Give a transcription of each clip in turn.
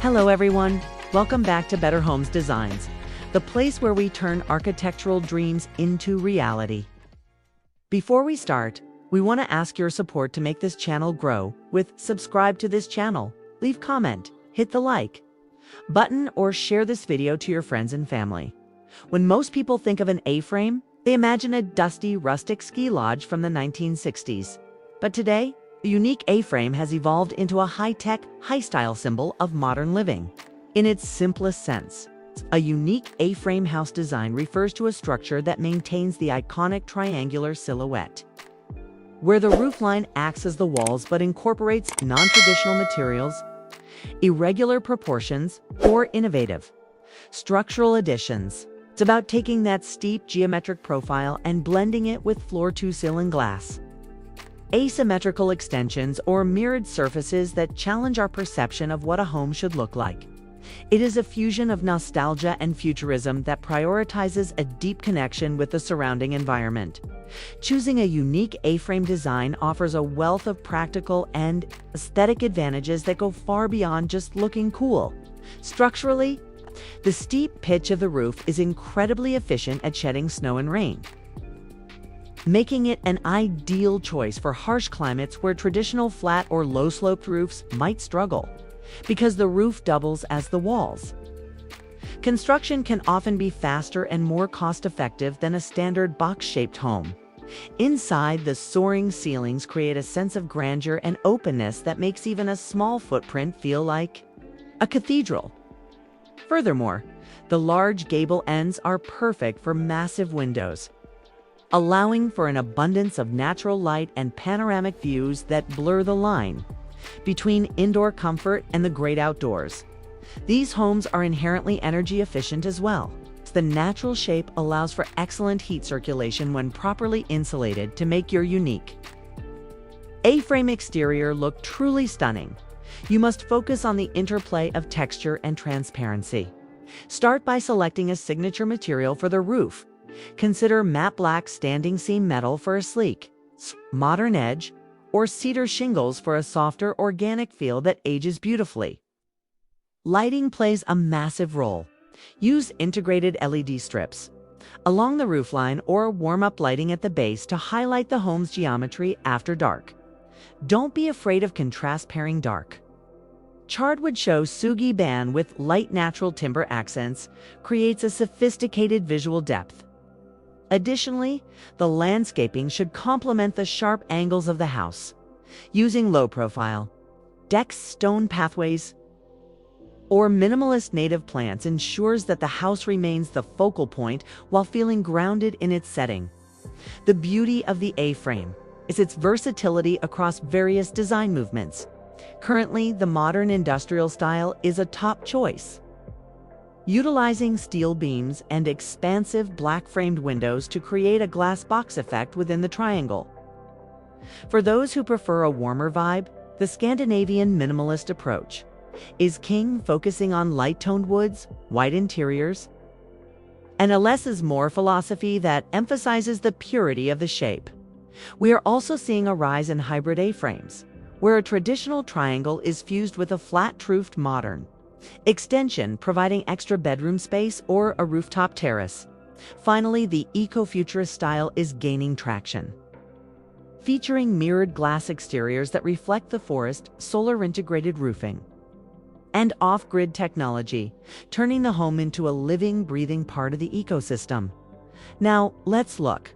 Hello everyone, welcome back to Better Homes Designs, the place where we turn architectural dreams into reality. Before we start, we want to ask your support to make this channel grow with subscribe to this channel, leave comment, hit the like button or share this video to your friends and family. When most people think of an A-frame, they imagine a dusty, rustic ski lodge from the 1960s. But today, the unique A-frame has evolved into a high-tech, high-style symbol of modern living. In its simplest sense, a unique A-frame house design refers to a structure that maintains the iconic triangular silhouette, where the roofline acts as the walls but incorporates non-traditional materials, irregular proportions, or innovative structural additions. It's about taking that steep geometric profile and blending it with floor-to-ceiling glass, asymmetrical extensions, or mirrored surfaces that challenge our perception of what a home should look like. It is a fusion of nostalgia and futurism that prioritizes a deep connection with the surrounding environment. Choosing a unique A-frame design offers a wealth of practical and aesthetic advantages that go far beyond just looking cool. Structurally, the steep pitch of the roof is incredibly efficient at shedding snow and rain, making it an ideal choice for harsh climates where traditional flat or low-sloped roofs might struggle, because the roof doubles as the walls. Construction can often be faster and more cost-effective than a standard box-shaped home. Inside, the soaring ceilings create a sense of grandeur and openness that makes even a small footprint feel like a cathedral. Furthermore, the large gable ends are perfect for massive windows, allowing for an abundance of natural light and panoramic views that blur the line between indoor comfort and the great outdoors. These homes are inherently energy efficient as well. The natural shape allows for excellent heat circulation when properly insulated to make your unique A-frame exterior look truly stunning. You must focus on the interplay of texture and transparency. Start by selecting a signature material for the roof. Consider matte black standing seam metal for a sleek, modern edge, or cedar shingles for a softer, organic feel that ages beautifully. Lighting plays a massive role. Use integrated LED strips along the roofline or warm-up lighting at the base to highlight the home's geometry after dark. Don't be afraid of contrast. Pairing dark charwood show sugi ban with light natural timber accents creates a sophisticated visual depth. Additionally, the landscaping should complement the sharp angles of the house. Using low-profile decks, stone pathways, or minimalist native plants ensures that the house remains the focal point while feeling grounded in its setting. The beauty of the A-frame is its versatility across various design movements. Currently, the modern industrial style is a top choice, utilizing steel beams and expansive black-framed windows to create a glass box effect within the triangle. For those who prefer a warmer vibe, the Scandinavian minimalist approach is king, focusing on light-toned woods, white interiors, and a less is more philosophy that emphasizes the purity of the shape. We are also seeing a rise in hybrid A-frames, where a traditional triangle is fused with a flat-roofed modern extension, providing extra bedroom space or a rooftop terrace. Finally, the eco-futurist style is gaining traction, featuring mirrored glass exteriors that reflect the forest, solar-integrated roofing, and off-grid technology, turning the home into a living, breathing part of the ecosystem. Now, let's look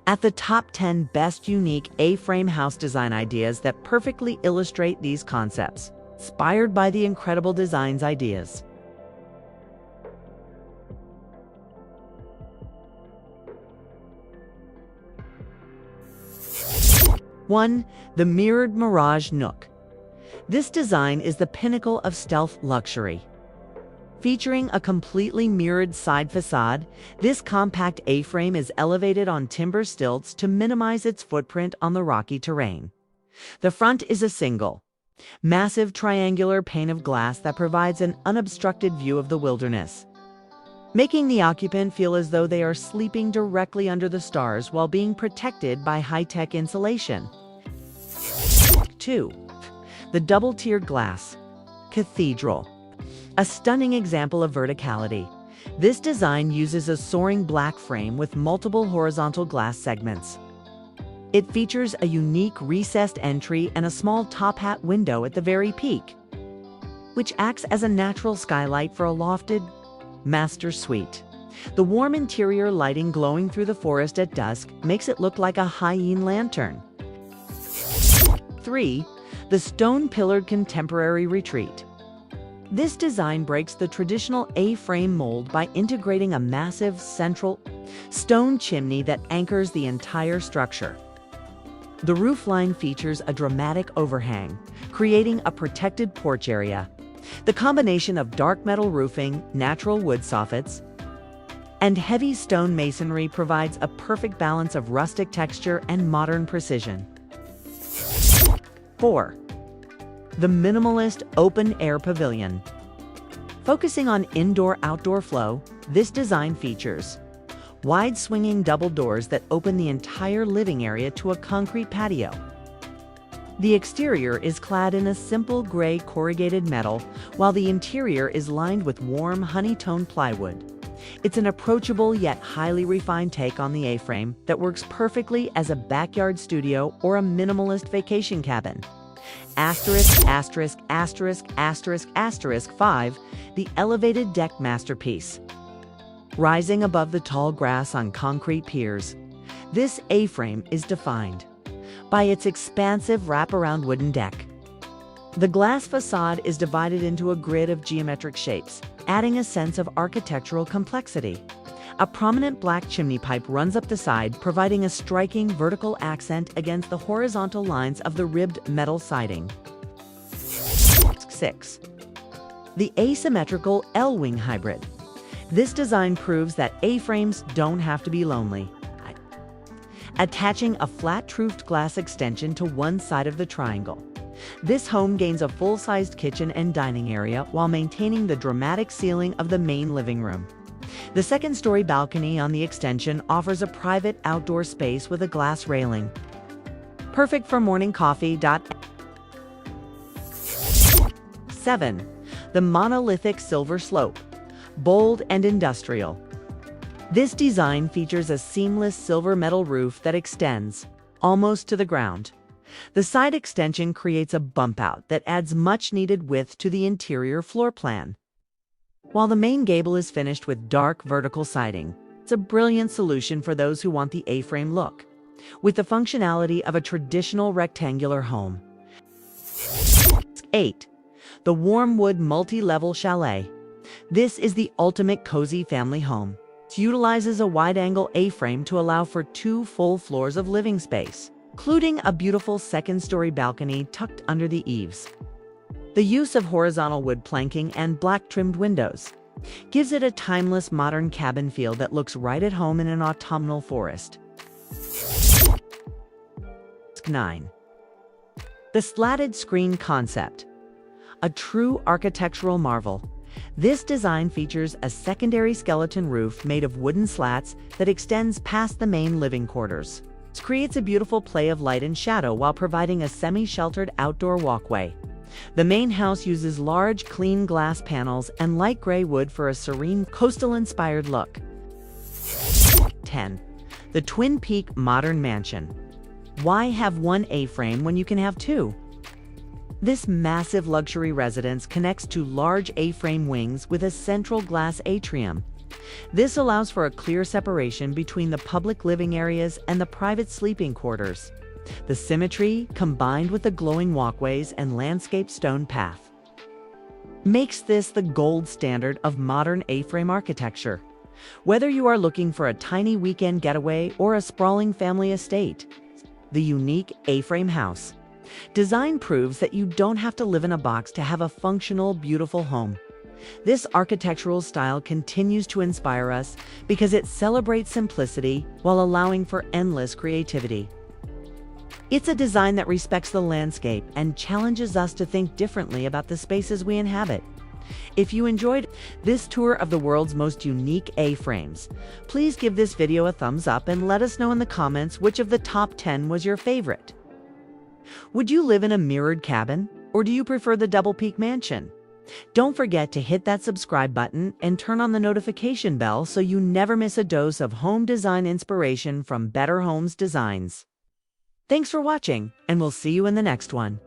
at the top 10 best unique A-frame house design ideas that perfectly illustrate these concepts, inspired by the incredible designs ideas. One, the mirrored Mirage Nook. This design is the pinnacle of stealth luxury. Featuring a completely mirrored side facade, this compact A-frame is elevated on timber stilts to minimize its footprint on the rocky terrain. The front is a single, massive triangular pane of glass that provides an unobstructed view of the wilderness, making the occupant feel as though they are sleeping directly under the stars while being protected by high-tech insulation. 2. The double-tiered glass cathedral. A stunning example of verticality. This design uses a soaring black frame with multiple horizontal glass segments. It features a unique recessed entry and a small top hat window at the very peak, which acts as a natural skylight for a lofted master suite. The warm interior lighting glowing through the forest at dusk makes it look like a high-end lantern. 3. The stone-pillared contemporary retreat. This design breaks the traditional A-frame mold by integrating a massive central stone chimney that anchors the entire structure. The roofline features a dramatic overhang, creating a protected porch area. The combination of dark metal roofing, natural wood soffits, and heavy stone masonry provides a perfect balance of rustic texture and modern precision. 4. The minimalist open-air pavilion. Focusing on indoor-outdoor flow, this design features wide swinging double doors that open the entire living area to a concrete patio. The exterior is clad in a simple gray corrugated metal, while the interior is lined with warm honey-toned plywood. It's an approachable yet highly refined take on the A-frame that works perfectly as a backyard studio or a minimalist vacation cabin. Asterisk, asterisk, asterisk, asterisk, asterisk 5, the elevated deck masterpiece. Rising above the tall grass on concrete piers, this A-frame is defined by its expansive wraparound wooden deck. The glass facade is divided into a grid of geometric shapes, adding a sense of architectural complexity. A prominent black chimney pipe runs up the side, providing a striking vertical accent against the horizontal lines of the ribbed metal siding. 6. The asymmetrical L-wing hybrid. This design proves that A-frames don't have to be lonely. Attaching a flat-roofed glass extension to one side of the triangle, this home gains a full-sized kitchen and dining area while maintaining the dramatic ceiling of the main living room. The second-story balcony on the extension offers a private outdoor space with a glass railing, perfect for morning coffee. 7. The monolithic silver slope. Bold and industrial. This design features a seamless silver metal roof that extends almost to the ground. The side extension creates a bump out that adds much-needed width to the interior floor plan. While the main gable is finished with dark vertical siding, it's a brilliant solution for those who want the A-frame look, with the functionality of a traditional rectangular home. 8. The warm wood multi-level chalet. This is the ultimate cozy family home. It utilizes a wide-angle A-frame to allow for 2 full floors of living space, including a beautiful second-story balcony tucked under the eaves. The use of horizontal wood planking and black-trimmed windows gives it a timeless modern cabin feel that looks right at home in an autumnal forest. 9. The slatted screen concept. A true architectural marvel. This design features a secondary skeleton roof made of wooden slats that extends past the main living quarters. This creates a beautiful play of light and shadow while providing a semi-sheltered outdoor walkway. The main house uses large, clean glass panels and light gray wood for a serene, coastal-inspired look. 10. The Twin Peak Modern Mansion. Why have one A-frame when you can have 2? This massive luxury residence connects to large A-frame wings with a central glass atrium. This allows for a clear separation between the public living areas and the private sleeping quarters. The symmetry, combined with the glowing walkways and landscape stone path, makes this the gold standard of modern A-frame architecture. Whether you are looking for a tiny weekend getaway or a sprawling family estate, the unique A-frame house design proves that you don't have to live in a box to have a functional, beautiful home. This architectural style continues to inspire us because it celebrates simplicity while allowing for endless creativity. It's a design that respects the landscape and challenges us to think differently about the spaces we inhabit. If you enjoyed this tour of the world's most unique A-frames, please give this video a thumbs up and let us know in the comments which of the top 10 was your favorite. Would you live in a mirrored cabin, or do you prefer the double peak mansion? Don't forget to hit that subscribe button and turn on the notification bell so you never miss a dose of home design inspiration from Better Homes Designs. Thanks for watching, and we'll see you in the next one.